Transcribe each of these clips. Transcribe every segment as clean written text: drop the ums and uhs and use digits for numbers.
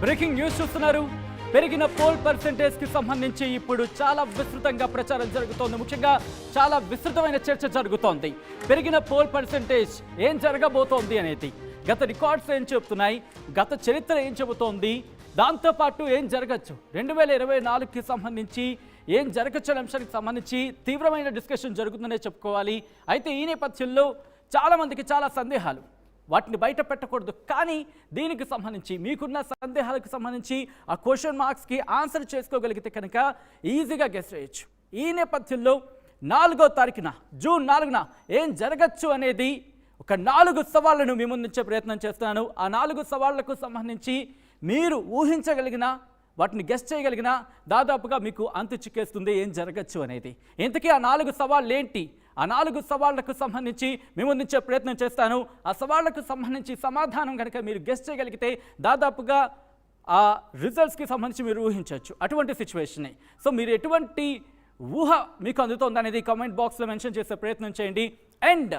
Breaking news చూస్తున్నారు. పెరిగిన pole percentage కి సంబంధించి ఇప్పుడు చాలా విస్తృతంగా ప్రచారం జరుగుతోంది. ముఖ్యంగా చాలా విస్తృతమైన చర్చ జరుగుతోంది. పెరిగిన పోల్ పర్సెంటేజ్ ఏం జరగబోతోంది అనేది, గత రికార్డ్స్ ఏం చెబుతున్నాయి, గత చరిత్ర ఏం చెబుతోంది, దాంతోపాటు ఏం జరగచ్చు 2024కి సంబంధించి ఏం జరగచ్చు అనే అంశానికి సంబంధించి తీవ్రమైన డిస్కషన్ జరుగుతుందనే చెప్పుకోవాలి. అయితే ఈ నేపథ్యంలో చాలామందికి చాలా సందేహాలు, వాటిని బయట పెట్టకూడదు. కానీ దీనికి సంబంధించి మీకున్న సందేహాలకు సంబంధించి ఆ క్వశ్చన్ మార్క్స్కి ఆన్సర్ చేసుకోగలిగితే కనుక ఈజీగా గెస్ చేయొచ్చు. ఈ నేపథ్యంలో 4వ తారీఖున జూన్ 4న ఏం జరగచ్చు అనేది ఒక 4 సవాళ్లను మీ ముందుంచే ప్రయత్నం చేస్తున్నాను. ఆ 4 సవాళ్లకు సంబంధించి మీరు ఊహించగలిగిన, వాటిని గెస్ చేయగలిగిన దాదాపుగా మీకు అంతు చిక్కేస్తుంది ఏం జరగచ్చు అనేది. ఇంతకీ ఆ 4 సవాళ్ళు ఏంటి, ఆ 4 సవాళ్లకు సంబంధించి మేము అందించే ప్రయత్నం చేస్తాను. ఆ సవాళ్లకు సంబంధించి సమాధానం కనుక మీరు గెస్ చేయగలిగితే దాదాపుగా ఆ రిజల్ట్స్కి సంబంధించి మీరు ఊహించవచ్చు. అటువంటి సిచ్యువేషనే. సో మీరు ఎటువంటి ఊహ మీకు అందుతోంది అనేది కామెంట్ బాక్స్లో మెన్షన్ చేసే ప్రయత్నం చేయండి. అండ్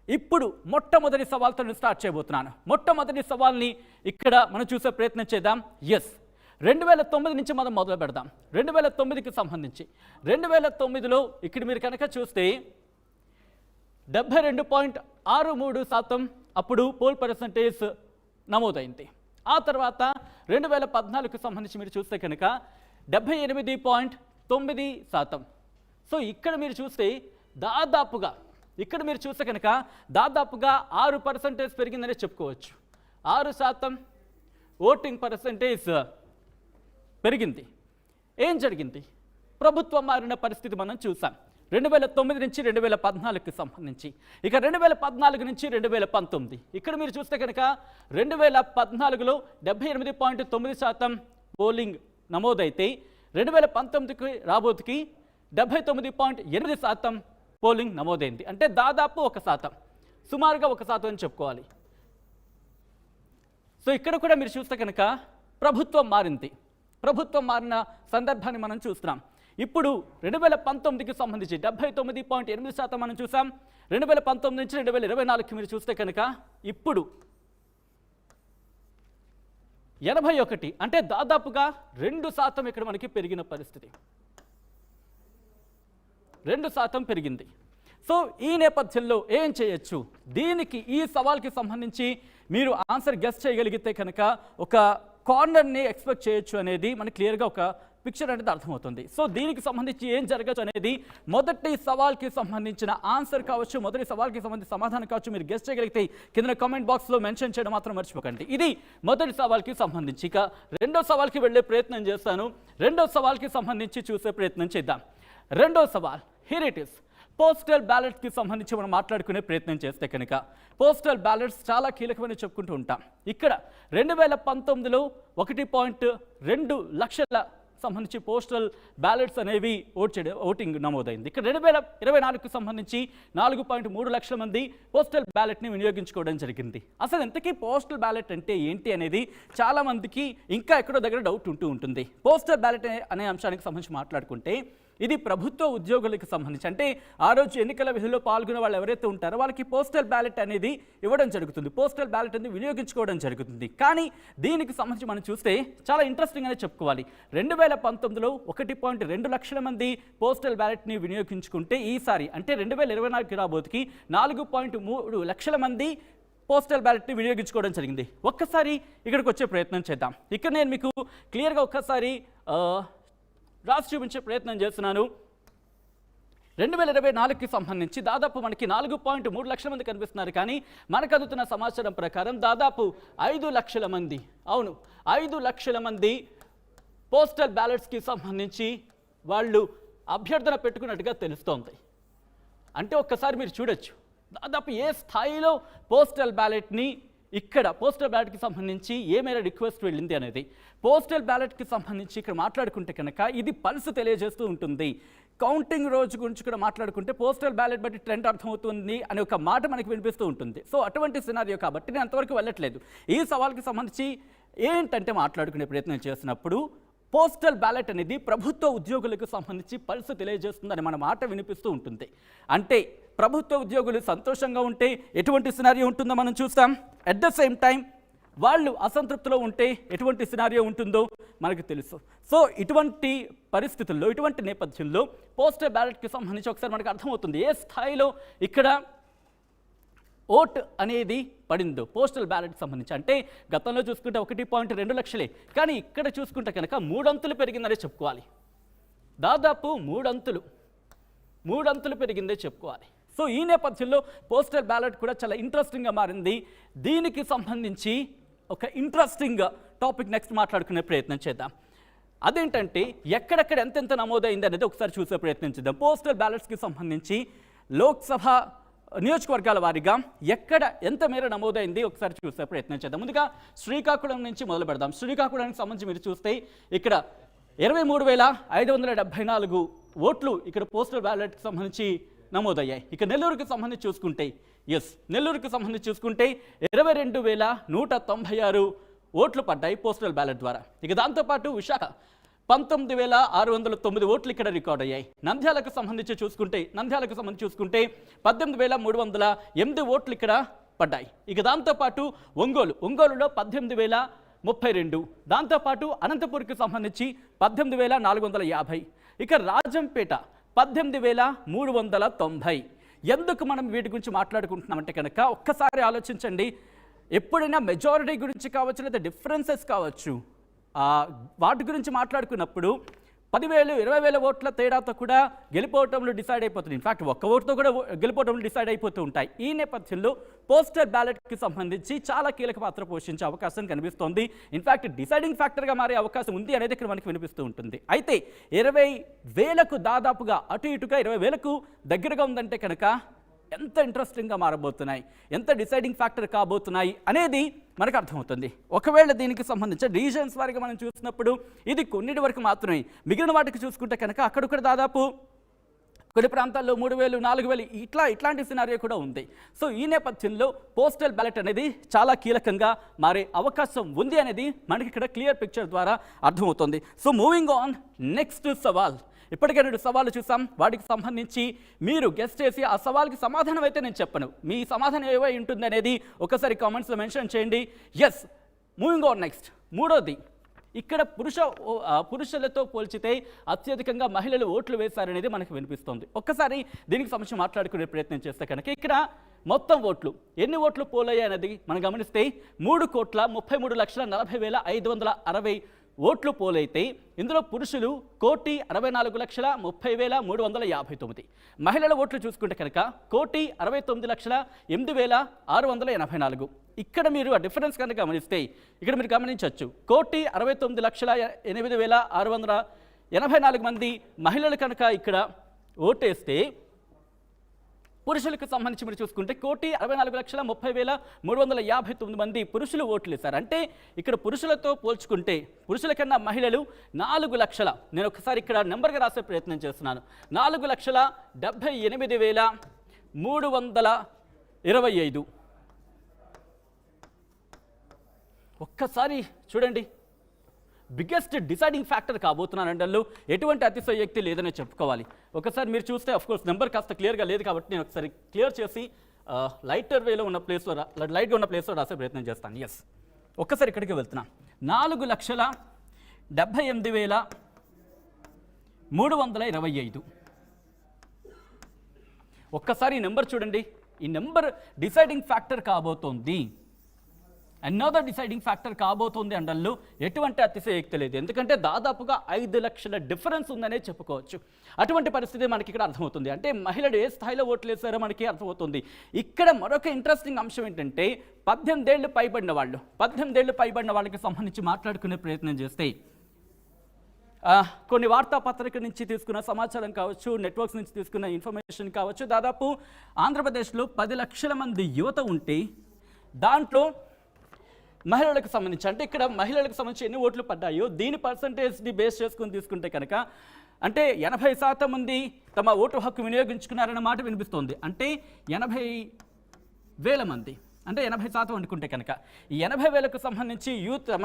ఇప్పుడు మొట్టమొదటి సవాల్తో నేను స్టార్ట్ చేయబోతున్నాను. మొట్టమొదటి సవాల్ని ఇక్కడ మనం చూసే ప్రయత్నం చేద్దాం. 2009 నుంచి మనం మొదలు పెడదాం. 2009కి సంబంధించి 2009లో ఇక్కడ మీరు కనుక చూస్తే 72.63% అప్పుడు పోల్ పర్సెంటేజ్ నమోదైంది. ఆ తర్వాత 2014కి సంబంధించి మీరు చూస్తే కనుక 78.9%. సో ఇక్కడ మీరు చూస్తే దాదాపుగా 6% పెరిగిందనే చెప్పుకోవచ్చు. 6% ఓటింగ్ పర్సెంటేజ్ పెరిగింది. ఏం జరిగింది? ప్రభుత్వం మారిన పరిస్థితి మనం చూసాం 2009 నుంచి 2014కి సంబంధించి. ఇక 2014 నుంచి 2019 ఇక్కడ మీరు చూస్తే కనుక 2014లో 78.9% పోలింగ్ నమోదైతే 2019కి రాబోతుకి 79.8% పోలింగ్ నమోదైంది. అంటే దాదాపు 1%, సుమారుగా 1% అని చెప్పుకోవాలి. సో ఇక్కడ కూడా మీరు చూస్తే కనుక ప్రభుత్వం మారింది. ప్రభుత్వం మారిన సందర్భాన్ని మనం చూస్తున్నాం. ఇప్పుడు 2019కి సంబంధించి 79.8% మనం చూసాం. 2019 నుంచి 2024కి మీరు చూస్తే కనుక ఇప్పుడు 81, అంటే దాదాపుగా 2% ఇక్కడ మనకి పెరిగిన పరిస్థితి. 2% పెరిగింది. సో ఈ నేపథ్యంలో ఏం చేయొచ్చు, దీనికి ఈ సవాల్కి సంబంధించి మీరు ఆన్సర్ గెస్ చేయగలిగితే కనుక ఒక కార్నర్ని ఎక్స్పెక్ట్ చేయొచ్చు అనేది మనకి క్లియర్గా ఒక పిక్చర్ అనేది అర్థమవుతుంది. సో దీనికి సంబంధించి ఏం జరగచ్చు అనేది మొదటి సవాల్కి సంబంధించిన ఆన్సర్ కావచ్చు, మొదటి సవాల్కి సంబంధించిన సమాధానం కావచ్చు, మీరు గెస్ చేయగలిగితే కింద కామెంట్ బాక్స్లో మెన్షన్ చేయడం మాత్రం మర్చిపోకండి. ఇది మొదటి సవాల్కి సంబంధించి. ఇక రెండో సవాల్కి వెళ్ళే ప్రయత్నం చేస్తాను. రెండో సవాల్కి సంబంధించి చూసే ప్రయత్నం చేద్దాం. రెండో సవాల్ హియర్ ఇట్ ఇస్. పోస్టల్ బ్యాలెట్స్కి సంబంధించి మనం మాట్లాడుకునే ప్రయత్నం చేస్తే కనుక పోస్టల్ బ్యాలెట్స్ చాలా కీలకమని చెప్పుకుంటూ ఉంటాం. ఇక్కడ 2019లో 1.2 లక్షల సంబంధించి పోస్టల్ బ్యాలెట్స్ అనేవి ఓటింగ్ నమోదైంది. ఇక్కడ 2024కి సంబంధించి 4.3 లక్షల మంది పోస్టల్ బ్యాలెట్ని వినియోగించుకోవడం జరిగింది. అసలు ఇంతకీ పోస్టల్ బ్యాలెట్ అంటే ఏంటి అనేది చాలామందికి ఇంకా ఎక్కడో దగ్గర డౌట్ ఉంటూ ఉంటుంది. పోస్టల్ బ్యాలెట్ అనే అంశానికి సంబంధించి మాట్లాడుకుంటే ఇది ప్రభుత్వ ఉద్యోగులకు సంబంధించి, అంటే ఆ రోజు ఎన్నికల విధుల్లో పాల్గొనే వాళ్ళు ఎవరైతే ఉంటారో వాళ్ళకి పోస్టల్ బ్యాలెట్ అనేది ఇవ్వడం జరుగుతుంది. పోస్టల్ బ్యాలెట్ అనేది వినియోగించుకోవడం జరుగుతుంది. కానీ దీనికి సంబంధించి మనం చూస్తే చాలా ఇంట్రెస్టింగ్ అనే చెప్పుకోవాలి. 2019లో 1.2 లక్షల మంది పోస్టల్ బ్యాలెట్ని వినియోగించుకుంటే ఈసారి అంటే 2024కి రాబోతుకి 4.3 లక్షల మంది పోస్టల్ బ్యాలెట్ని వినియోగించుకోవడం జరిగింది. ఒక్కసారి ఇక్కడికి వచ్చే ప్రయత్నం చేద్దాం. ఇక్కడ నేను మీకు క్లియర్గా ఒక్కసారి రాసి చూపించే ప్రయత్నం చేస్తున్నాను. 2024కి సంబంధించి దాదాపు మనకి 4.3 లక్షల మంది కనిపిస్తున్నారు. కానీ మనకు అందుతున్న సమాచారం ప్రకారం దాదాపు 5 లక్షల మంది, అవును 5 లక్షల మంది పోస్టల్ బ్యాలెట్స్కి సంబంధించి వాళ్ళు అభ్యర్థన పెట్టుకున్నట్టుగా తెలుస్తోంది. అంటే ఒక్కసారి మీరు చూడొచ్చు దాదాపు ఏ స్థాయిలో పోస్టల్ బ్యాలెట్ని ఇక్కడ పోస్టల్ బ్యాలెట్కి సంబంధించి ఏ మేర రిక్వెస్ట్ వెళ్ళింది అనేది. పోస్టల్ బ్యాలెట్కి సంబంధించి ఇక్కడ మాట్లాడుకుంటే కనుక ఇది పల్స్ తెలియజేస్తూ ఉంటుంది. కౌంటింగ్ రోజు గురించి కూడా మాట్లాడుకుంటే పోస్టల్ బ్యాలెట్ బట్టి ట్రెండ్ అర్థమవుతుంది అనే ఒక మాట మనకి వినిపిస్తూ ఉంటుంది. సో అటువంటి సినారియో కాబట్టి నేను అంతవరకు వెళ్ళట్లేదు. ఈ సవాల్కి సంబంధించి ఏంటంటే మాట్లాడుకునే ప్రయత్నం చేసినప్పుడు పోస్టల్ బ్యాలెట్ అనేది ప్రభుత్వ ఉద్యోగులకు సంబంధించి పల్స్ తెలియజేస్తుందని మన మాట వినిపిస్తూ ఉంటుంది. అంటే ప్రభుత్వ ఉద్యోగులు సంతోషంగా ఉంటే ఎటువంటి సినారియో ఉంటుందో మనం చూస్తాం. అట్ ద సేమ్ టైం వాళ్ళు అసంతృప్తిలో ఉంటే ఎటువంటి సినారియో ఉంటుందో మనకు తెలుసు. సో ఇటువంటి పరిస్థితుల్లో, ఇటువంటి నేపథ్యంలో పోస్టల్ బ్యాలెట్కి సంబంధించి ఒకసారి మనకు అర్థమవుతుంది ఏ స్థాయిలో ఇక్కడ ఓట్ అనేది పడిందో పోస్టల్ బ్యాలెట్కి సంబంధించి. అంటే గతంలో చూసుకుంటే 1.2 లక్షలే, కానీ ఇక్కడ చూసుకుంటే కనుక 3 అంతులు పెరిగిందనే చెప్పుకోవాలి. దాదాపు 3 అంతులు పెరిగిందే చెప్పుకోవాలి. సో ఈ నేపథ్యంలో పోస్టల్ బ్యాలెట్ కూడా చాలా ఇంట్రెస్టింగ్గా మారింది. దీనికి సంబంధించి ఒక ఇంట్రెస్టింగ్ టాపిక్ నెక్స్ట్ మాట్లాడుకునే ప్రయత్నం చేద్దాం. అదేంటంటే ఎక్కడెక్కడ ఎంతెంత నమోదైంది అనేది ఒకసారి చూసే ప్రయత్నం చేద్దాం. పోస్టల్ బ్యాలెట్స్కి సంబంధించి లోక్సభ నియోజకవర్గాల వారీగా ఎక్కడ ఎంత మేర నమోదైంది ఒకసారి చూసే ప్రయత్నం చేద్దాం. ముందుగా శ్రీకాకుళం నుంచి మొదలు పెడదాం. శ్రీకాకుళానికి సంబంధించి మీరు చూస్తే ఇక్కడ 23,574 ఓట్లు ఇక్కడ పోస్టల్ బ్యాలెట్కి సంబంధించి నమోదయ్యాయి. ఇక నెల్లూరుకి సంబంధించి చూసుకుంటే నెల్లూరుకి సంబంధించి చూసుకుంటే 22,196 ఓట్లు పడ్డాయి పోస్టల్ బ్యాలెట్ ద్వారా. ఇక దాంతోపాటు విశాఖ 19,609 ఓట్లు ఇక్కడ రికార్డ్ అయ్యాయి. నంద్యాలకు సంబంధించి చూసుకుంటే 18,308 ఓట్లు ఇక్కడ పడ్డాయి. ఇక దాంతోపాటు ఒంగోలులో 18,032, దాంతోపాటు అనంతపూర్కి సంబంధించి 18,450, ఇక రాజంపేట 18,390. ఎందుకు మనం వీటి గురించి మాట్లాడుకుంటున్నామంటే కనుక ఒక్కసారి ఆలోచించండి. ఎప్పుడైనా మెజారిటీ గురించి కావచ్చు లేదా డిఫరెన్సెస్ కావచ్చు, వాటి గురించి మాట్లాడుకున్నప్పుడు 10,000, 20,000 ఓట్ల తేడాతో కూడా గెలిపోవటంలో డిసైడ్ అయిపోతుంది. ఇన్ఫాక్ట్ ఒక్క ఓటుతో కూడా గెలిపోవటంలో డిసైడ్ అయిపోతూ ఉంటాయి. ఈ నేపథ్యంలో పోస్టల్ బ్యాలెట్కి సంబంధించి చాలా కీలక పాత్ర పోషించే అవకాశం కనిపిస్తోంది. ఇన్ఫాక్ట్ డిసైడింగ్ ఫ్యాక్టర్గా మారే అవకాశం ఉంది అనేది ఇక్కడ మనకి వినిపిస్తూ ఉంటుంది. అయితే 20,000కు దాదాపుగా అటు ఇటుగా 20,000కు దగ్గరగా ఉందంటే కనుక ఎంత ఇంట్రెస్టింగ్గా మారబోతున్నాయి, ఎంత డిసైడింగ్ ఫ్యాక్టర్ కాబోతున్నాయి అనేది మనకు అర్థమవుతుంది. ఒకవేళ దీనికి సంబంధించి రీజన్స్ వారికి మనం చూసినప్పుడు ఇది కొన్నిటి వరకు మాత్రమే, మిగిలిన వాటికి చూసుకుంటే కనుక అక్కడొక్కడ దాదాపు కొన్ని ప్రాంతాల్లో 3,000, 4,000 ఇట్లాంటి సినారియో కూడా ఉంది. సో ఈ నేపథ్యంలో పోస్టల్ బ్యాలెట్ అనేది చాలా కీలకంగా మారే అవకాశం ఉంది అనేది మనకి ఇక్కడ క్లియర్ పిక్చర్ ద్వారా అర్థమవుతుంది. సో మూవింగ్ ఆన్, నెక్స్ట్ సవాల్. ఇప్పటికే 2 సవాళ్ళు చూసాం. వాటికి సంబంధించి మీరు గెస్ట్ చేసి ఆ సవాల్కి సమాధానం అయితే నేను చెప్పను, మీ సమాధానం ఏవై ఉంటుంది అనేది ఒకసారి కామెంట్స్లో మెన్షన్ చేయండి. Yes, moving on next. మూడోది, ఇక్కడ పురుషులతో పోల్చితే అత్యధికంగా మహిళలు ఓట్లు వేశారనేది మనకు వినిపిస్తోంది. ఒక్కసారి దీనికి సంబంధించి మాట్లాడుకునే ప్రయత్నం చేస్తే కనుక ఇక్కడ మొత్తం ఓట్లు ఎన్ని ఓట్లు పోలయ్యాయి అనేది మనం గమనిస్తే 3,43,40,560 ఓట్లు పోలైతే ఇందులో పురుషులు 1,64,30,359, మహిళల ఓట్లు చూసుకుంటే కనుక 1,69,08,684. ఇక్కడ మీరు ఆ డిఫరెన్స్ కనుక గమనిస్తే ఇక్కడ మీరు గమనించవచ్చు 1,69,08,684 మంది మహిళలు కనుక ఇక్కడ ఓటేస్తే, పురుషులకు సంబంధించి మీరు చూసుకుంటే 1,64,30,359 మంది పురుషులు ఓట్లు వేశారు. అంటే ఇక్కడ పురుషులతో పోల్చుకుంటే పురుషుల కన్నా మహిళలు 4 లక్షల, నేను ఒకసారి ఇక్కడ నెంబర్గా రాసే ప్రయత్నం చేస్తున్నాను, 4,78,325. ఒక్కసారి చూడండి, బిగ్గెస్ట్ డిసైడింగ్ ఫ్యాక్టర్ కాబోతున్నానండల్లో ఎటువంటి అతిశయోక్తి లేదని చెప్పుకోవాలి. ఒకసారి మీరు చూస్తే అఫ్కోర్స్ నెంబర్ కాస్త క్లియర్గా లేదు కాబట్టి నేను ఒకసారి క్లియర్ చేసి లైట్గా ఉన్న ప్లేస్లో రాసే ప్రయత్నం చేస్తాను. ఎస్, ఒక్కసారి ఇక్కడికి వెళ్తున్నా. 4,78,325. ఒక్కసారి ఈ నెంబర్ చూడండి, ఈ నెంబర్ డిసైడింగ్ ఫ్యాక్టర్ కాబోతోంది. అనదర్ డిసైడింగ్ ఫ్యాక్టర్ కాబోతుంది అండల్లో ఎటువంటి అతిశయోక్తి లేదు. ఎందుకంటే దాదాపుగా 5 లక్షల డిఫరెన్స్ ఉందనే చెప్పుకోవచ్చు. అటువంటి పరిస్థితి మనకి ఇక్కడ అర్థమవుతుంది. అంటే మహిళలు ఏ స్థాయిలో ఓట్లు వేసారో మనకి అర్థమవుతుంది. ఇక్కడ మరొక ఇంట్రెస్టింగ్ అంశం ఏంటంటే 18 ఏళ్ళు పైబడిన వాళ్ళకి సంబంధించి మాట్లాడుకునే ప్రయత్నం చేస్తే కొన్ని వార్తాపత్రిక నుంచి తీసుకున్న సమాచారం కావచ్చు, నెట్వర్క్స్ నుంచి తీసుకున్న ఇన్ఫర్మేషన్ కావచ్చు, దాదాపు ఆంధ్రప్రదేశ్లో 10 లక్షల మంది యువత ఉంటే దాంట్లో మహిళలకు సంబంధించి, అంటే ఇక్కడ మహిళలకు సంబంధించి ఎన్ని ఓట్లు పడ్డాయో దీని పర్సంటేజ్ని బేస్ చేసుకుని తీసుకుంటే కనుక అంటే 80% మంది తమ ఓటు హక్కు వినియోగించుకున్నారన్న మాట వినిపిస్తోంది. అంటే 80,000 మంది, అంటే 80% అనుకుంటే కనుక ఈ 80,000కు సంబంధించి యూత్ తమ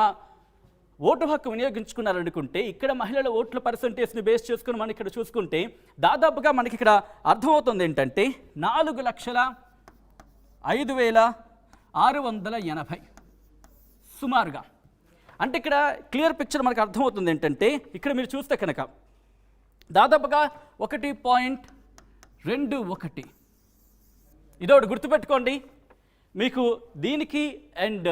ఓటు హక్కు వినియోగించుకున్నారనుకుంటే ఇక్కడ మహిళల ఓట్ల పర్సంటేజ్ని బేస్ చేసుకుని మనం ఇక్కడ చూసుకుంటే దాదాపుగా మనకి ఇక్కడ అర్థమవుతుంది ఏంటంటే 4,05,680. సుమారుగా. అంటే ఇక్కడ క్లియర్ పిక్చర్ మనకు అర్థమవుతుంది ఏంటంటే, ఇక్కడ మీరు చూస్తే కనుక దాదాపుగా 1.21. ఇదొకటి గుర్తుపెట్టుకోండి. మీకు దీనికి అండ్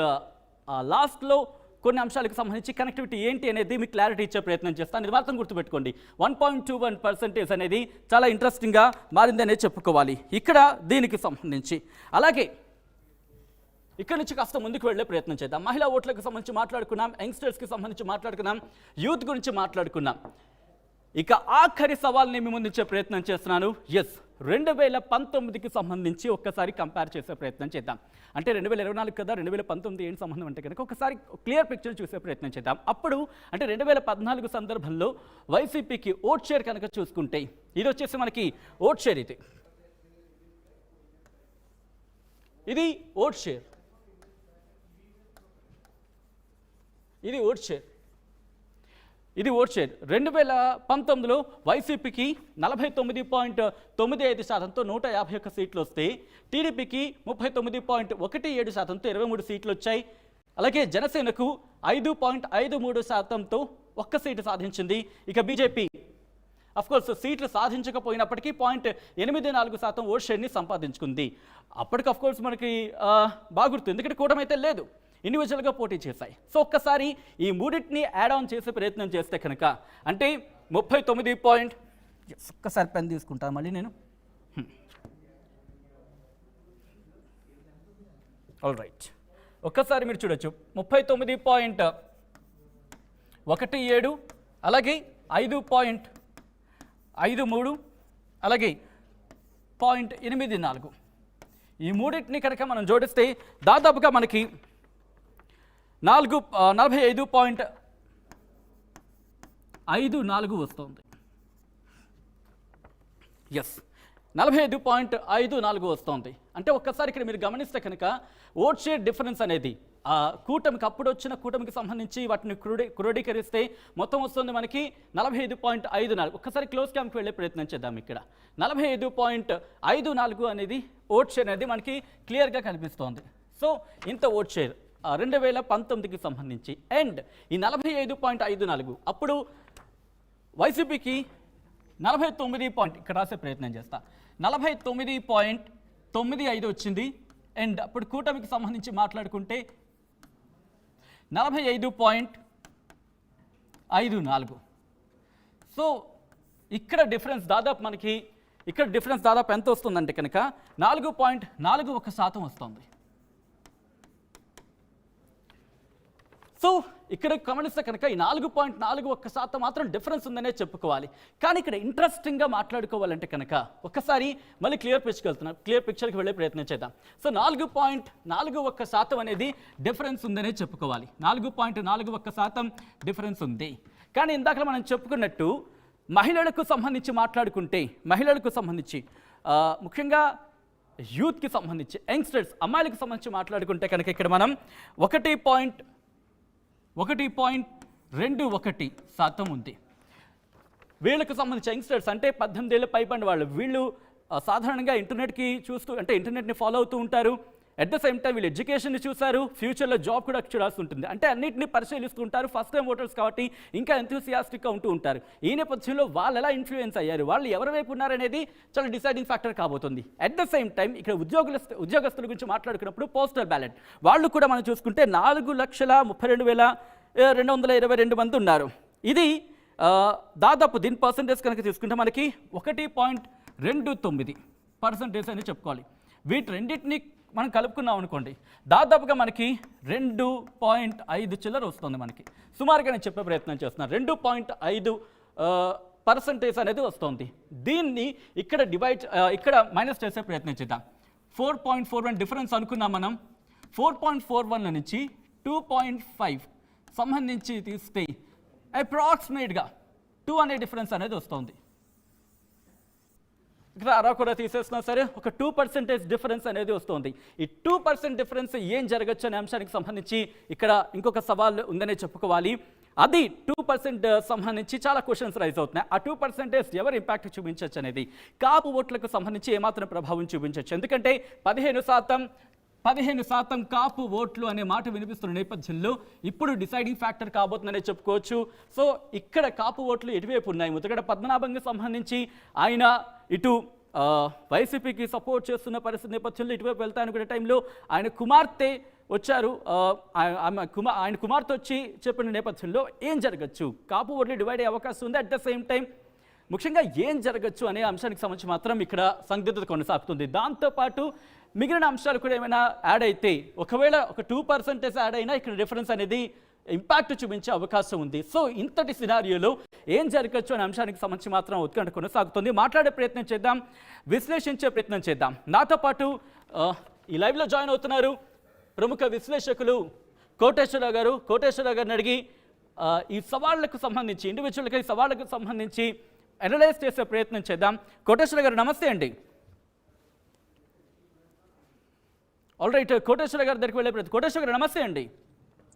లాస్ట్లో కొన్ని అంశాలకు సంబంధించి కనెక్టివిటీ ఏంటి అనేది మీకు క్లారిటీ ఇచ్చే ప్రయత్నం చేస్తాను. ఇది మాత్రం గుర్తుపెట్టుకోండి. 1.21% అనేది చాలా ఇంట్రెస్టింగ్గా మారిందనే చెప్పుకోవాలి ఇక్కడ దీనికి సంబంధించి. అలాగే ఇక్కడ నుంచి కాస్త ముందుకు వెళ్ళే ప్రయత్నం చేద్దాం. మహిళా ఓట్లకు సంబంధించి మాట్లాడుకున్నాం, యంగ్స్టర్స్కి సంబంధించి మాట్లాడుకున్నాం, యూత్ గురించి మాట్లాడుకున్నాం. ఇక ఆఖరి సవాల్ని మీ ముందుంచే ప్రయత్నం చేస్తున్నాను. 2019కి సంబంధించి ఒక్కసారి కంపేర్ చేసే ప్రయత్నం చేద్దాం. అంటే 2024 కదా, 2019 ఏంటి సంబంధం అంటే కనుక ఒకసారి క్లియర్ పిక్చర్ చూసే ప్రయత్నం చేద్దాం. అప్పుడు అంటే 2014 సందర్భంలో వైసీపీకి ఓట్ షేర్ కనుక చూసుకుంటే ఇది వచ్చేసి మనకి ఓట్ షేర్, ఇది ఓట్ షేర్, ఇది ఓట్ షేర్, ఇది ఓట్ షేర్. 2019లో వైసీపీకి 49.95%తో 151 సీట్లు వస్తే, టీడీపీకి 39.17%తో 23 సీట్లు వచ్చాయి. అలాగే జనసేనకు 5.53%తో 1 సీటు సాధించింది. ఇక బీజేపీ అఫ్కోర్స్ సీట్లు సాధించకపోయినప్పటికీ 0.84% ఓట్ షేర్ని సంపాదించుకుంది. అప్పటికి అఫ్కోర్స్ మనకి బాగా గుర్తు, ఎందుకంటే కూటమి అయితే లేదు, ఇండివిజువల్గా పోటీ చేశాయి. సో ఒక్కసారి ఈ మూడింటిని యాడ్ ఆన్ చేసే ప్రయత్నం చేస్తే కనుక అంటే 39 ఒక్కసారి పెన్ తీసుకుంటాను మళ్ళీ నేను. ఆల్ రైట్, ఒక్కసారి మీరు చూడొచ్చు 39.17, అలాగే 5.53, అలాగే 0.84. ఈ మూడింటిని కనుక మనం జోడిస్తే దాదాపుగా మనకి 45.54 వస్తుంది. 45.54 వస్తుంది. అంటే ఒక్కసారి ఇక్కడ మీరు గమనిస్తే కనుక ఓట్ షేర్ డిఫరెన్స్ అనేది కూటమికి అప్పుడు వచ్చిన కూటమికి సంబంధించి వాటిని క్రోడీకరిస్తే మొత్తం వస్తుంది మనకి 45.54. ఒక్కసారి క్లోజ్ క్యాంప్కి వెళ్ళే ప్రయత్నం చేద్దాం. ఇక్కడ 45.54 అనేది ఓట్ షేర్ అనేది మనకి క్లియర్గా కనిపిస్తోంది. సో ఇంత ఓట్ షేర్ 2019కి సంబంధించి. అండ్ ఈ 45.54 అప్పుడు వైసీపీకి 49 ఇక్కడ రాసే ప్రయత్నం చేస్తా 49.95 వచ్చింది. అండ్ అప్పుడు కూటమికి సంబంధించి మాట్లాడుకుంటే 45.54. సో ఇక్కడ డిఫరెన్స్ దాదాపు మనకి ఎంత వస్తుందంటే కనుక 4.41% వస్తుంది. సో ఇక్కడ గమనిస్తే కనుక ఈ 4.41% మాత్రం డిఫరెన్స్ ఉందనే చెప్పుకోవాలి. కానీ ఇక్కడ ఇంట్రెస్టింగ్గా మాట్లాడుకోవాలంటే కనుక ఒక్కసారి మళ్ళీ క్లియర్ పిక్చర్కి వెళ్ళే ప్రయత్నం చేద్దాం. సో 4.41% అనేది డిఫరెన్స్ ఉందనే చెప్పుకోవాలి. 4.41% డిఫరెన్స్ ఉంది. కానీ ఇందాక మనం చెప్పుకున్నట్టు మహిళలకు సంబంధించి మాట్లాడుకుంటే, మహిళలకు సంబంధించి ముఖ్యంగా యూత్కి సంబంధించి, యంగ్స్టర్స్ అమ్మాయిలకు సంబంధించి మాట్లాడుకుంటే కనుక ఇక్కడ మనం 1.21% ఉంది. వీళ్ళకి సంబంధించి యంగ్స్టర్స్ అంటే 18 ఏళ్ళ పైబడిన వాళ్ళు, వీళ్ళు సాధారణంగా ఇంటర్నెట్కి చూస్తూ అంటే ఇంటర్నెట్ని ఫాలో అవుతూ ఉంటారు. అట్ ద సేమ్ టైం వీళ్ళు ఎడ్యుకేషన్ని చూశారు, ఫ్యూచర్లో జాబ్ కూడా చూడాల్సి ఉంటుంది. అంటే అన్నింటినీ పరిశీలిస్తూ ఉంటారు. ఫస్ట్ టైం ఓటర్స్ కాబట్టి ఇంకా ఎంతూసియాస్టిక్గా ఉంటూ ఉంటారు. ఈ నేపథ్యంలో వాళ్ళు ఎలా ఇన్ఫ్లుయెన్స్ అయ్యారు, వాళ్ళు ఎవరి వైపు ఉన్నారనేది చాలా డిసైడింగ్ ఫ్యాక్టర్ కాబోతుంది. అట్ ద సేమ్ టైం ఇక్కడ ఉద్యోగస్తుల గురించి మాట్లాడుకున్నప్పుడు పోస్టల్ బ్యాలెట్ వాళ్ళు కూడా మనం చూసుకుంటే 4,32,222 మంది ఉన్నారు. ఇది దాదాపు దీని పర్సంటేజ్ కనుక తీసుకుంటే మనకి 1.29% అని చెప్పుకోవాలి. వీటి రెండింటిని మనం కలుపుకున్నాం అనుకోండి, దాదాపుగా మనకి 2.5 చిల్లర వస్తుంది. మనకి సుమారుగా నేను చెప్పే ప్రయత్నం చేస్తున్నాను, 2.5% అనేది వస్తుంది. దీన్ని ఇక్కడ ఇక్కడ మైనస్ చేసే ప్రయత్నం చేద్దాం. 4.41 డిఫరెన్స్ అనుకున్నాం మనం. 4.41 నుంచి 2.5 సంబంధించి తీస్తే అప్రాక్సిమేట్గా 2 అనే డిఫరెన్స్ అనేది వస్తుంది. ఇక్కడ అలా కూడా తీసేసినా సరే ఒక 2% డిఫరెన్స్ అనేది వస్తుంది. ఈ 2% డిఫరెన్స్ ఏం జరగచ్చు అనే అంశానికి సంబంధించి ఇక్కడ ఇంకొక సవాల్ ఉందనే చెప్పుకోవాలి. అది 2% సంబంధించి చాలా క్వశ్చన్స్ రైజ్ అవుతున్నాయి. ఆ 2% ఎవరు ఇంపాక్ట్ చూపించవచ్చు అనేది, కాపు ఓట్లకు సంబంధించి ఏమాత్రం ప్రభావం చూపించవచ్చు. ఎందుకంటే 15% 15% కాపు ఓట్లు అనే మాట వినిపిస్తున్న నేపథ్యంలో ఇప్పుడు డిసైడింగ్ ఫ్యాక్టర్ కాబోతుందనే చెప్పుకోవచ్చు. సో ఇక్కడ కాపు ఓట్లు ఎటువైపు ఉన్నాయి? ముద్రగడ పద్మనాభంకి సంబంధించి ఆయన ఇటు వైసీపీకి సపోర్ట్ చేస్తున్న పరిస్థితి నేపథ్యంలో ఇటువైపు వెళ్తానుకునే టైంలో ఆయన కుమార్తె వచ్చారు. ఆయన కుమార్తె వచ్చి చెప్పిన నేపథ్యంలో ఏం జరగచ్చు? కాపు ఓట్లు డివైడ్ అయ్యే అవకాశం ఉంది. అట్ ద సేమ్ టైం ముఖ్యంగా ఏం జరగచ్చు అనే అంశానికి సంబంధించి మాత్రం ఇక్కడ సందిగ్ధత కొనసాగుతుంది. దాంతోపాటు మిగిలిన అంశాలు కూడా ఏమైనా యాడ్ అయితే, ఒకవేళ ఒక 2% యాడ్ అయినా ఇక్కడ డిఫరెన్స్ అనేది ఇంపాక్ట్ చూపించే అవకాశం ఉంది. సో ఇంతటి సినారియోలో ఏం జరగచ్చు అనే అంశానికి సంబంధించి మాత్రం ఉత్కంఠ కొనసాగుతుంది. మాట్లాడే ప్రయత్నం చేద్దాం, విశ్లేషించే ప్రయత్నం చేద్దాం. నాతో పాటు ఈ లైవ్లో జాయిన్ అవుతున్నారు ప్రముఖ విశ్లేషకులు కోటేశ్వరరావు గారు. కోటేశ్వరరావు గారిని అడిగి ఈ సవాళ్లకు సంబంధించి, ఇండివిజువల్గా ఈ సవాళ్లకు సంబంధించి అనలైజ్ చేసే ప్రయత్నం చేద్దాం. కోటేశ్వర గారు నమస్తే అండి. ఆల్ రైట్, కోటేశ్వర గారి దగ్గరికి వెళ్ళే ప్రయత్నం. కోటేశ్వర గారు నమస్తే అండి.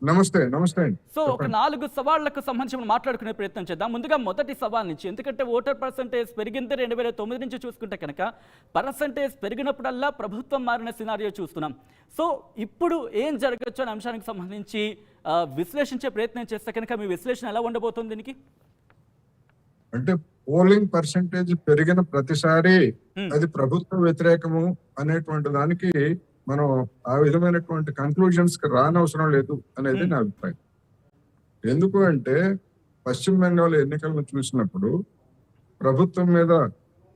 నమస్తే. నమస్తే అండి. సో ఒక 4 సవాళ్లకు సంబంధించి మనం మాట్లాడుకునే ప్రయత్నం చేద్దాం. ముందుగా మొదటి సవాల్ నుంచి, ఎందుకంటే ఓటర్ పర్సంటేజ్ పెరిగింది 2009 నుంచి చూసుకుంటే కనుక పర్సంటేజ్ పెరిగినప్పుడల్లా ప్రభుత్వం మారిన సినారియో చూస్తున్నాం. సో ఇప్పుడు ఏం జరగచ్చు అనే అంశానికి సంబంధించి విశ్లేషించే ప్రయత్నం చేస్తే కనుక మీ విశ్లేషణ ఎలా ఉండబోతుంది దీనికి? అంటే పోలింగ్ పర్సంటేజ్ పెరిగిన ప్రతిసారి అది ప్రభుత్వ వ్యతిరేకము అనేటువంటి దానికి మనం ఆ విధమైనటువంటి కన్క్లూజన్స్ కి రానవసరం లేదు అనేది నా అభిప్రాయం. ఎందుకు అంటే పశ్చిమ బెంగాల్ ఎన్నికలను చూసినప్పుడు ప్రభుత్వం మీద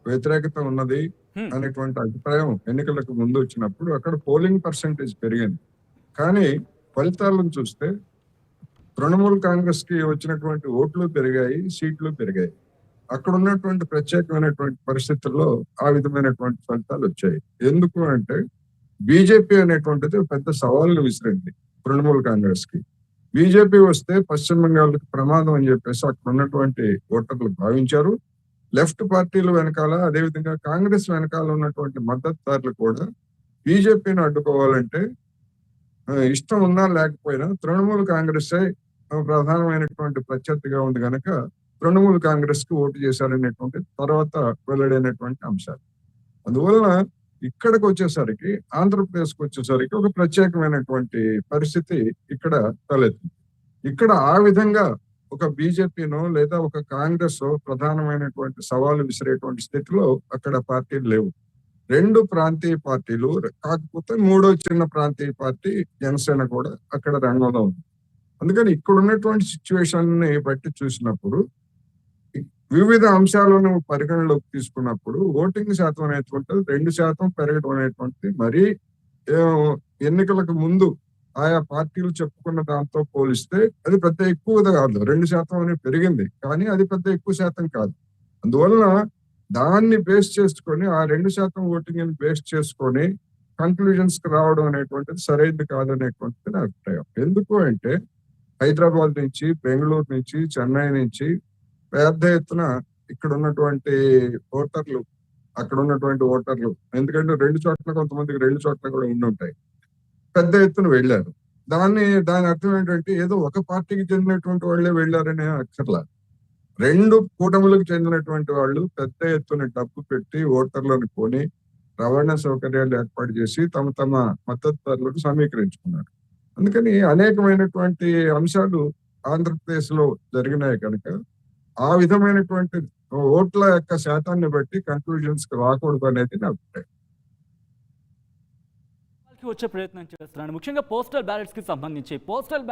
వ్యతిరేకత ఉన్నది అనేటువంటి అభిప్రాయం ఎన్నికలకు ముందు వచ్చినప్పుడు అక్కడ పోలింగ్ పర్సంటేజ్ పెరిగింది. కానీ ఫలితాలను చూస్తే తృణమూల్ కాంగ్రెస్ కి వచ్చినటువంటి ఓట్లు పెరిగాయి, సీట్లు పెరిగాయి. అక్కడ ఉన్నటువంటి ప్రత్యేకమైనటువంటి పరిస్థితుల్లో ఆ విధమైనటువంటి ఫలితాలు వచ్చాయి. ఎందుకు అంటే బీజేపీ అనేటువంటిది పెద్ద సవాళ్ళు విసిరింది తృణమూల్ కాంగ్రెస్ కి. బీజేపీ వస్తే పశ్చిమ బెంగాల్కి ప్రమాదం అని చెప్పేసి అక్కడ ఉన్నటువంటి ఓటర్లు భావించారు. లెఫ్ట్ పార్టీలు వెనకాల, అదేవిధంగా కాంగ్రెస్ వెనకాల ఉన్నటువంటి మద్దతుదారులు కూడా బీజేపీని అడ్డుకోవాలంటే ఇష్టం ఉన్నా లేకపోయినా తృణమూల్ కాంగ్రెసే ప్రధానమైనటువంటి ప్రత్యర్థిగా ఉంది కనుక తృణమూల్ కాంగ్రెస్ కి ఓటు చేశారనేటువంటి తర్వాత వెల్లడైనటువంటి అంశాలు. అందువలన ఇక్కడికి వచ్చేసరికి, ఆంధ్రప్రదేశ్కి వచ్చేసరికి ఒక ప్రత్యేకమైనటువంటి పరిస్థితి ఇక్కడ తలెత్తింది. ఇక్కడ ఆ విధంగా ఒక బీజేపీనో లేదా ఒక కాంగ్రెస్ ప్రధానమైనటువంటి సవాలు విసిరేటువంటి స్థితిలో అక్కడ పార్టీలు లేవు. 2 ప్రాంతీయ పార్టీలు, కాకపోతే 3వ చిన్న ప్రాంతీయ పార్టీ జనసేన కూడా అక్కడ రంగంలో ఉంది. అందుకని ఇక్కడ ఉన్నటువంటి సిచ్యువేషన్ ని బట్టి చూసినప్పుడు వివిధ అంశాలను పరిగణలోకి తీసుకున్నప్పుడు ఓటింగ్ శాతం అనేటువంటిది 2% పెరగడం అనేటువంటిది మరీ ఎన్నికలకు ముందు ఆయా పార్టీలు చెప్పుకున్న దాంతో పోలిస్తే అది పెద్ద ఎక్కువగా కాదు. 2% అనేది పెరిగింది, కానీ అది పెద్ద ఎక్కువ శాతం కాదు. అందువలన దాన్ని బేస్ చేసుకొని, ఆ 2% ఓటింగ్ బేస్ చేసుకొని కన్క్లూజన్స్ కి రావడం అనేటువంటిది సరైనది కాదనేటువంటిది నా అభిప్రాయం. ఎందుకు అంటే హైదరాబాద్ నుంచి, బెంగళూరు నుంచి, చెన్నై నుంచి పెద్ద ఎత్తున ఇక్కడ ఉన్నటువంటి ఓటర్లు, అక్కడ ఉన్నటువంటి ఓటర్లు, ఎందుకంటే 2 చోట్ల కొంతమందికి 2 చోట్ల కూడా ఉండి ఉంటాయి, పెద్ద ఎత్తున వెళ్ళారు. దాని అర్థం ఏంటంటే ఏదో ఒక పార్టీకి చెందినటువంటి వాళ్ళే వెళ్ళారనే అక్కర్లా. 2 కూటములకు చెందినటువంటి వాళ్ళు పెద్ద ఎత్తున డబ్బు పెట్టి ఓటర్లను కొని రవాణా సౌకర్యాలు ఏర్పాటు చేసి తమ మద్దతుదారులకు సమీకరించుకున్నారు. అందుకని అనేకమైనటువంటి అంశాలు ఆంధ్రప్రదేశ్ లో జరిగినాయి కనుక ఆ విధమైనటువంటి ఓట్ల యొక్క శాతాన్ని బట్టి కన్క్లూజన్స్ కి రాకూడదు అనేది నా అభిప్రాయం. వచ్చే ప్రయత్నం చేస్తున్నాను. ముఖ్యంగా పోస్టల్ బ్యాలెట్స్కి సంబంధించి, పోస్టల్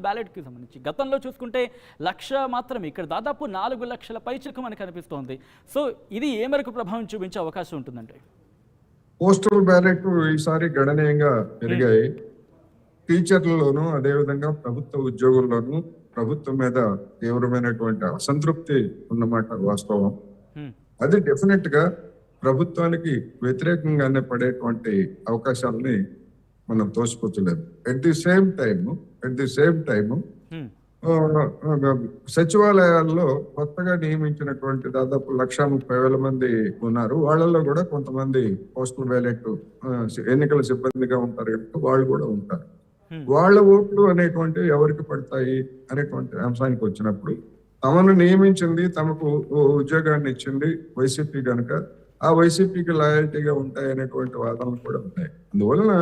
బ్యాలెట్కి సంబంధించి గతంలో చూసుకుంటే 1,00,000 మాత్రమే, ఇక్కడ దాదాపు 4 లక్షల పైచిలకు మనకు కనిపిస్తోంది. సో ఇది ఏ మేరకు ప్రభావం చూపించే అవకాశం ఉంటుందండి? పోస్టల్ బ్యాలెట్ ఈసారి గణనీయంగా పెరిగాయి. టీచర్లలోనూ, అదేవిధంగా ప్రభుత్వ ఉద్యోగుల్లోనూ ప్రభుత్వం మీద తీవ్రమైనటువంటి అసంతృప్తి ఉన్నమాట వాస్తవం. అది డెఫినెట్ గా ప్రభుత్వానికి వ్యతిరేకంగానే పడేటువంటి అవకాశాలని మనం తోసిపుచ్చలేదు. ఎట్ ది సేమ్ టైమ్ సచివాలయాల్లో కొత్తగా నియమించినటువంటి దాదాపు 1,30,000 మంది ఉన్నారు. వాళ్ళల్లో కూడా కొంతమంది పోస్టల్ బ్యాలెట్ ఎన్నికల సిబ్బందిగా ఉంటారు కనుక వాళ్ళు కూడా ఉంటారు. వాళ్ళ ఓట్లు అనేటువంటివి ఎవరికి పడతాయి అనేటువంటి అంశానికి వచ్చినప్పుడు తమను నియమించింది, తమకు ఉద్యోగాన్ని ఇచ్చింది వైసీపీ కనుక ఆ వైసీపీకి లాయల్టీగా ఉంటాయి అనేటువంటి వాదనలు కూడా ఉన్నాయి. అందువలన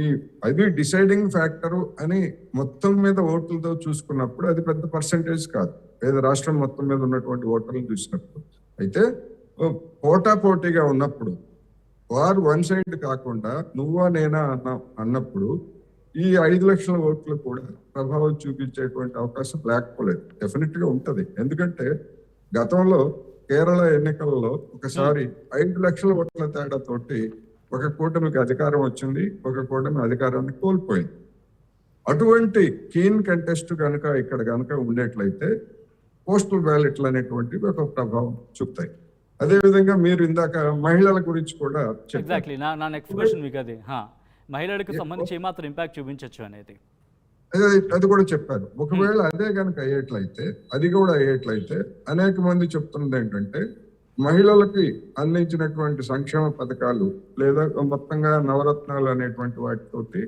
ఈ అది డిసైడింగ్ ఫ్యాక్టర్ అని మొత్తం మీద ఓట్లతో చూసుకున్నప్పుడు అది పెద్ద పర్సంటేజ్ కాదు, లేదా రాష్ట్రం మొత్తం మీద ఉన్నటువంటి ఓటర్లు చూసినప్పుడు. అయితే పోటాపోటీగా ఉన్నప్పుడు వారు వన్ సైడ్ కాకుండా నువ్వా నేనా అన్నప్పుడు ఈ 5 లక్షల ఓట్లు కూడా ప్రభావం చూపించేటువంటి అవకాశం లేకపోలేదు. డెఫినెట్ గా ఉంటది. ఎందుకంటే గతంలో కేరళ ఎన్నికల్లో ఒకసారి 5 లక్షల ఓట్ల తేడాతోటి ఒక కూటమికి అధికారం వచ్చింది, ఒక కూటమి అధికారాన్ని కోల్పోయింది. అటువంటి కీన్ కంటెస్ట్ కనుక ఇక్కడ కనుక ఉండేట్లయితే పోస్టల్ బ్యాలెట్లు అనేటువంటివి ఒక ప్రభావం చూపుతాయి. అదే విధంగా మీరు ఇందాక మహిళల గురించి కూడా ఎగ్జాక్ట్లీ నా నెక్స్ట్ క్వశ్చన్ మీకు అదే, మహిళలకు సంబంధించి ఏమాత్రం ఇంపాక్ట్ చూపించవచ్చు అనేది అది కూడా చెప్పారు. ఒకవేళ అదే కనుక అయ్యేట్లయితే అనేక మంది చెప్తున్నది ఏంటంటే మహిళలకి అందించినటువంటి సంక్షేమ పథకాలు లేదా మొత్తంగా నవరత్నాలు అనేటువంటి వాటితోటి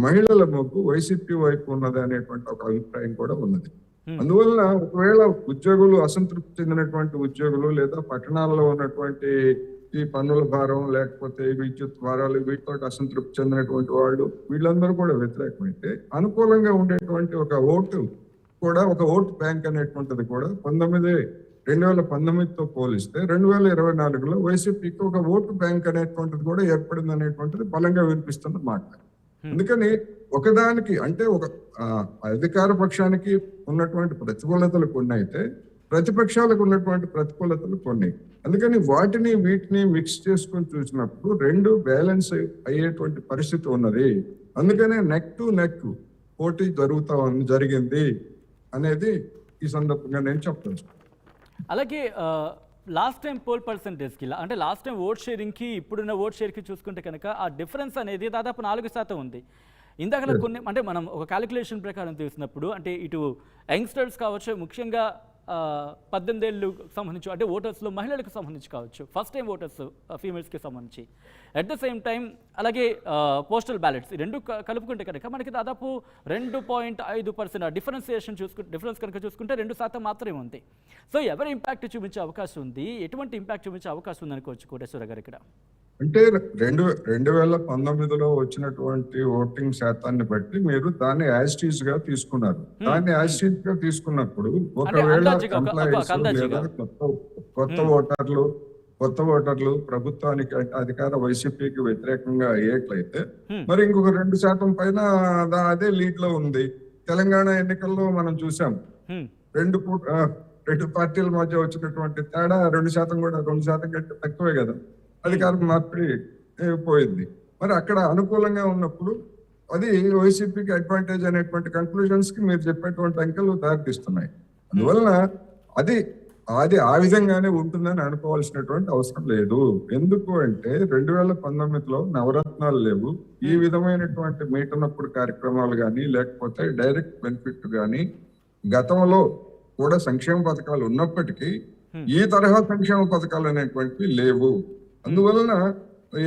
మహిళల మొగ్గు వైసీపీ వైపు ఉన్నది అనేటువంటి ఒక అభిప్రాయం కూడా ఉన్నది. అందువలన ఒకవేళ ఉద్యోగులు అసంతృప్తి చెందినటువంటి ఉద్యోగులు లేదా పట్టణాల్లో ఉన్నటువంటి ఈ పన్నుల భారం లేకపోతే విద్యుత్ భారాలు వీటితో అసంతృప్తి చెందినటువంటి వాళ్ళు వీళ్ళందరూ కూడా వ్యతిరేకమైతే అనుకూలంగా ఉండేటువంటి ఒక ఓటు బ్యాంక్ అనేటువంటిది కూడా 2019తో పోలిస్తే 2024లో వైసీపీకి ఒక ఓటు బ్యాంక్ అనేటువంటిది కూడా ఏర్పడింది అనేటువంటిది బలంగా వినిపిస్తున్న మాట. అందుకని ఒకదానికి అంటే ఒక అధికార పక్షానికి ఉన్నటువంటి ప్రతికూలతలు కొన్ని అయితే ప్రతిపక్షాలకు ఉన్నటువంటి ప్రతికూలతలు కొన్ని. అందుకని వీటిని మిక్స్ చేసుకొని చూసినప్పుడు రెండు బ్యాలెన్స్ అయ్యేటువంటి పరిస్థితి ఉన్నది. అందుకనే నెక్ టు నెక్ పోటీ జరిగింది అనేది ఈ సందర్భంగా నేను చెప్తాను. అలాగే లాస్ట్ టైం పోల్ పర్సంటేజ్కి అంటే లాస్ట్ టైం ఓట్ షేరింగ్కి ఇప్పుడున్న ఓట్ షేర్కి చూసుకుంటే కనుక ఆ డిఫరెన్స్ అనేది దాదాపు 4% ఉంది. ఇందాక కొన్ని అంటే మనం ఒక క్యాలిక్యులేషన్ ప్రకారం తీసినప్పుడు అంటే ఇటు యంగ్స్టర్స్ కావచ్చు, ముఖ్యంగా 18 ఏళ్ళకు సంబంధించి అంటే ఓటర్స్లో మహిళలకు సంబంధించి కావచ్చు, ఫస్ట్ టైం ఓటర్స్ ఫీమేల్స్కి సంబంధించి, అట్ ద సేమ్ టైం అలాగే పోస్టల్ బ్యాలెట్స్ ఈ రెండు కలుపుకుంటే కనుక మనకి దాదాపు 2.5% డిఫరెన్స్ కనుక చూసుకుంటే 2% మాత్రమే ఉంది. సో ఎవరి ఇంపాక్ట్ చూపించే అవకాశం ఉంది, ఎటువంటి ఇంపాక్ట్ చూపించే అవకాశం ఉంది అనుకోవచ్చు కోటేశ్వర గారు ఇక్కడ? అంటే 2019లో వచ్చినటువంటి ఓటింగ్ శాతాన్ని బట్టి మీరు దాన్ని యాజిటీజ్ గా తీసుకున్నారు. దాన్ని యాజిటీజ్ గా తీసుకున్నప్పుడు ఒకవేళ ఎంప్లాయీస్ లేదా కొత్త ఓటర్లు ప్రభుత్వానికి అధికార వైసీపీకి వ్యతిరేకంగా అయ్యేట్లయితే మరి ఇంకొక 2% పైన అదే లీడ్ లో ఉంది. తెలంగాణ ఎన్నికల్లో మనం చూసాం, రెండు పార్టీల మధ్య వచ్చినటువంటి తేడా 2% కూడా 2% కంటే తక్కువే కదా, అధికారం మార్పిడి పోయింది. మరి అక్కడ అనుకూలంగా ఉన్నప్పుడు అది వైసీపీకి అడ్వాంటేజ్ అనేటువంటి కన్క్లూజన్స్ కి మీరు చెప్పేటువంటి అంకెలు దారితీస్తున్నాయి. అందువలన అది ఆ విధంగానే ఉంటుందని అనుకోవాల్సినటువంటి అవసరం లేదు. ఎందుకు అంటే 2019లో నవరత్నాలు లేవు, ఈ విధమైనటువంటి మీటనప్పుడు కార్యక్రమాలు కానీ లేకపోతే డైరెక్ట్ బెనిఫిట్ కానీ గతంలో కూడా సంక్షేమ పథకాలు ఉన్నప్పటికీ ఈ తరహా సంక్షేమ పథకాలు అనేటువంటివి లేవు. అందువలన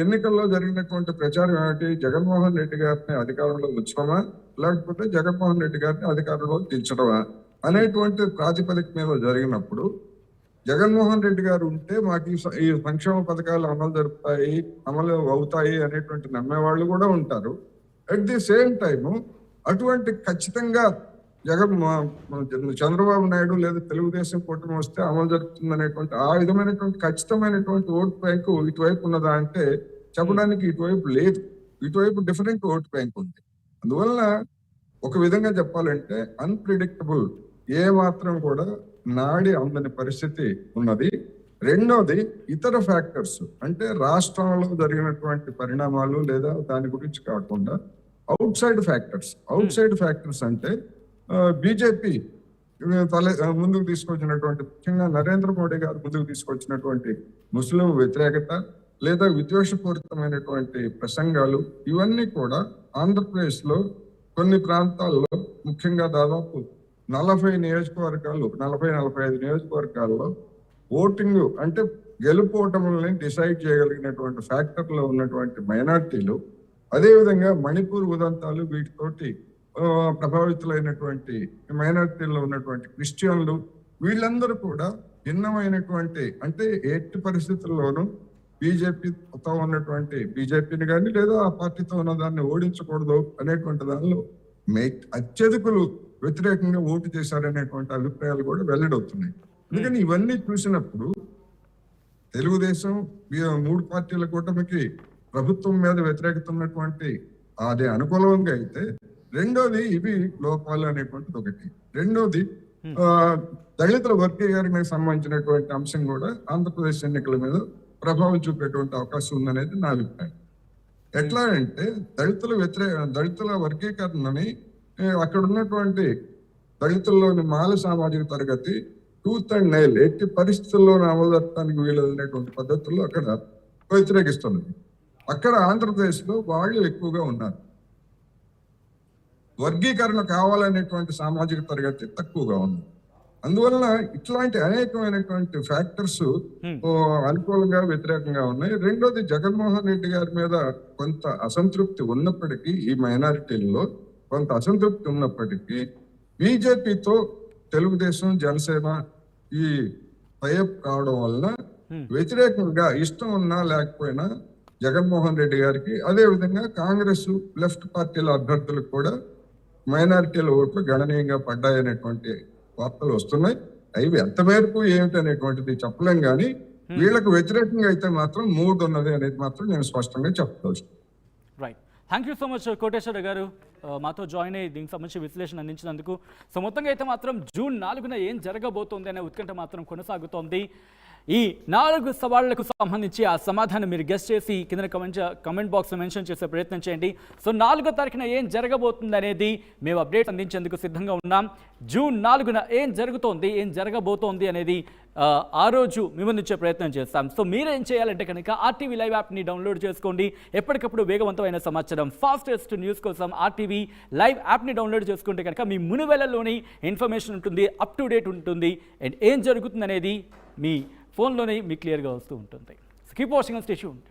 ఎన్నికల్లో జరిగినటువంటి ప్రచారం ఏమిటి, జగన్మోహన్ రెడ్డి గారిని అధికారంలో ఉంచడమా లేకపోతే జగన్మోహన్ రెడ్డి గారిని అధికారంలో దించడమా అనేటువంటి ప్రాతిపదిక మీద జరిగినప్పుడు జగన్మోహన్ రెడ్డి గారు ఉంటే మాకు ఈ సంక్షేమ పథకాలు అమలు అవుతాయి అనేటువంటి నమ్మేవాళ్ళు కూడా ఉంటారు. అట్ ది సేమ్ టైము అటువంటి ఖచ్చితంగా చంద్రబాబు నాయుడు లేదా తెలుగుదేశం కూటమి వస్తే అమలు జరుగుతుంది అనేటువంటి ఆ విధమైనటువంటి ఖచ్చితమైనటువంటి ఓటు బ్యాంకు ఇటువైపు ఉన్నదా అంటే చెప్పడానికి ఇటువైపు లేదు. ఇటువైపు డిఫరెంట్ ఓటు బ్యాంక్ ఉంది. అందువలన ఒక విధంగా చెప్పాలంటే అన్ప్రిడిక్టబుల్, ఏ మాత్రం కూడా నాడి అందని పరిస్థితి ఉన్నది. రెండోది ఇతర ఫ్యాక్టర్స్ అంటే రాష్ట్రంలో జరిగినటువంటి పరిణామాలు లేదా దాని గురించి కాకుండా అవుట్ సైడ్ ఫ్యాక్టర్స్ అంటే బీజేపీ ముందుకు తీసుకొచ్చినటువంటి, ముఖ్యంగా నరేంద్ర మోడీ గారు ముందుకు తీసుకొచ్చినటువంటి ముస్లిం వ్యతిరేకత లేదా విద్వేషపూరితమైనటువంటి ప్రసంగాలు ఇవన్నీ కూడా ఆంధ్రప్రదేశ్ లో కొన్ని ప్రాంతాల్లో ముఖ్యంగా దాదాపు 40 నియోజకవర్గాలు 45 నియోజకవర్గాల్లో ఓటింగ్ అంటే గెలుపోటములని డిసైడ్ చేయగలిగినటువంటి ఫ్యాక్టర్లో ఉన్నటువంటి మైనార్టీలు, అదేవిధంగా మణిపూర్ ఉదంతాలు వీటితోటి ప్రభావితులైనటువంటి మైనారిటీల్లో ఉన్నటువంటి క్రిస్టియన్లు, వీళ్ళందరూ కూడా భిన్నమైనటువంటి అంటే ఎట్టి పరిస్థితుల్లోనూ బీజేపీతో ఉన్నటువంటి బీజేపీని కానీ లేదా ఆ పార్టీతో ఉన్న దాన్ని ఓడించకూడదు అనేటువంటి దానిలో అత్యధికులు వ్యతిరేకంగా ఓటు చేశారనేటువంటి అభిప్రాయాలు కూడా వెల్లడవుతున్నాయి. అందుకని ఇవన్నీ చూసినప్పుడు తెలుగుదేశం 3 పార్టీల కూటమికి ప్రభుత్వం మీద వ్యతిరేకత ఉన్నటువంటి అది అనుకూలంగా అయితే, రెండోది ఇవి లోపాలు అనేటువంటిది ఒకటి. రెండోది దళితుల వర్గీకరణకు సంబంధించినటువంటి అంశం కూడా ఆంధ్రప్రదేశ్ ఎన్నికల మీద ప్రభావం చూపేటువంటి అవకాశం ఉందనేది నా అభిప్రాయం. ఎట్లా అంటే దళితుల వర్గీకరణని అక్కడ ఉన్నటువంటి దళితుల్లోని మాల సామాజిక తరగతి టూత్ అండ్ నైల్ ఎట్టి పరిస్థితుల్లో అమలు జరపడానికి వీలనేటువంటి పద్ధతుల్లో అక్కడ వ్యతిరేకిస్తున్నది. అక్కడ ఆంధ్రప్రదేశ్ లో వాళ్ళు ఎక్కువగా ఉన్నారు. వర్గీకరణ కావాలనేటువంటి సామాజిక తరగతి తక్కువగా ఉంది. అందువలన ఇట్లాంటి అనేకమైనటువంటి ఫ్యాక్టర్స్ అనుకూలంగా వ్యతిరేకంగా ఉన్నాయి. రెండోది జగన్మోహన్ రెడ్డి గారి మీద కొంత అసంతృప్తి ఉన్నప్పటికీ, ఈ మైనారిటీల్లో కొంత అసంతృప్తి ఉన్నప్పటికీ బీజేపీతో తెలుగుదేశం జనసేన ఈ టైఅప్ కావడం వలన వ్యతిరేకంగా ఇష్టం ఉన్నా లేకపోయినా జగన్మోహన్ రెడ్డి గారికి, అదే విధంగా కాంగ్రెస్ లెఫ్ట్ పార్టీల అభ్యర్థులకు కూడా మైనారిటీల ఓట్లు గణనీయంగా పడ్డాయనేటువంటి వార్తలు వస్తున్నాయి. అవి ఎంత మేరకు ఏమిటనేటువంటిది చెప్పలేం, కానీ వీళ్ళకు వ్యతిరేకంగా అయితే మాత్రం మూడ్ ఉన్నది అనేది మాత్రం నేను స్పష్టంగా చెప్పవచ్చు. Right, thank you so much Koteswara గారు మాతో జాయిన్ అయ్యి దీనికి సంబంధించి విశ్లేషణ అందించినందుకు. సో మొత్తంగా అయితే మాత్రం జూన్ 4న ఏం జరగబోతోంది అనే ఉత్కంఠ మాత్రం కొనసాగుతోంది. ఈ 4 సవాళ్లకు సంబంధించి ఆ సమాధానం మీరు గెస్ట్ చేసి కింద కమెంట్ బాక్స్లో మెన్షన్ చేసే ప్రయత్నం చేయండి. సో 4వ తారీఖున ఏం జరగబోతుంది అనేది మేము అప్డేట్ అందించేందుకు సిద్ధంగా ఉన్నాం. జూన్ 4న ఏం జరుగుతోంది, ఏం జరగబోతోంది అనేది ఆ రోజు మేము అందించే ప్రయత్నం చేస్తాం. సో మీరేం చేయాలంటే కనుక RTV లైవ్ యాప్ని డౌన్లోడ్ చేసుకోండి. ఎప్పటికప్పుడు వేగవంతమైన సమాచారం, ఫాస్టెస్ట్ న్యూస్ కోసం RTV లైవ్ యాప్ని డౌన్లోడ్ చేసుకుంటే కనుక మీ మునివేళల్లోని ఇన్ఫర్మేషన్ ఉంటుంది, అప్ టు డేట్ ఉంటుంది. అండ్ ఏం జరుగుతుంది అనేది మీ ఫోన్లోనే మీకు క్లియర్గా వస్తూ ఉంటుంది. Keep watching on stay tuned.